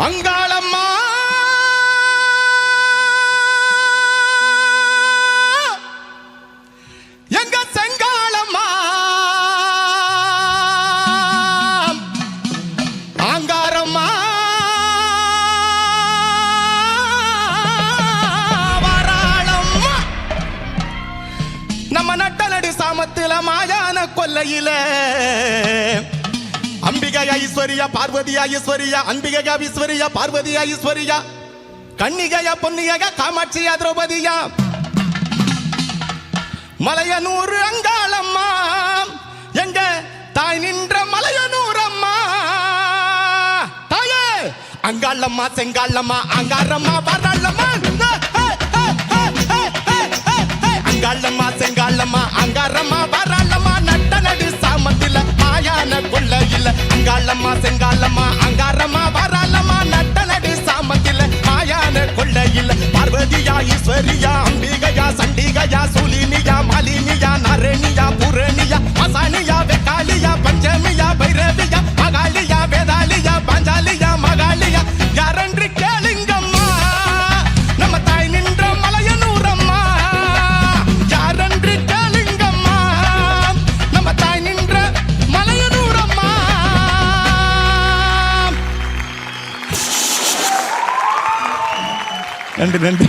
அங்காளம்மா எங்க செங்காளம்மா ஆங்காரம்மா வாராளம்மா நம்ம நட்டநடு சாமத்தில மாயான கொல்லையில அம்பிகையா ஈஸ்வரியா பார்வதியா ஈஸ்வரியா அம்பிகையா ஈஸ்வரியா பார்வதியா ஈஸ்வரியா கன்னிகையா பொன்னிகையா காமாட்சியா திரௌபதியா மலையனூர் அங்காளம்மா எங்க தாய் நின்ற மலையனூர் அம்மா தாயே அங்காளம்மா செங்காளம்மா அங்காரம்மா வாராளம்மா அங்காளம்மா செங்காளம்மா அங்காரம்மா வாராளம்மா நட்ட நடு சாமத்தில மாயான கொல்லையில அங்காளம்மா செங்காளம்மா அங்காரம்மா வாராளம்மா நட்ட நடு சாமத்தில மாயான கொல்லையில பார்வதியா ஈஸ்வரியா அம்பிகையா சண்டிகையா சூலினியா மாலினியா நரணியா பூரணியா மசானியா வெக்காலியா பஞ்சமியா பைரவியா மகாலியா வேதாலியா பாஞ்சாலியா மகாலியா யாரென்று கேளுங்கம்மா நம்ம தாய் நின்ற மலையனூரம்மா யாரென்று கேளுங்கம்மா நம்ம தாய் நின்ற மலையனூரம்மா. நன்றி நன்றி.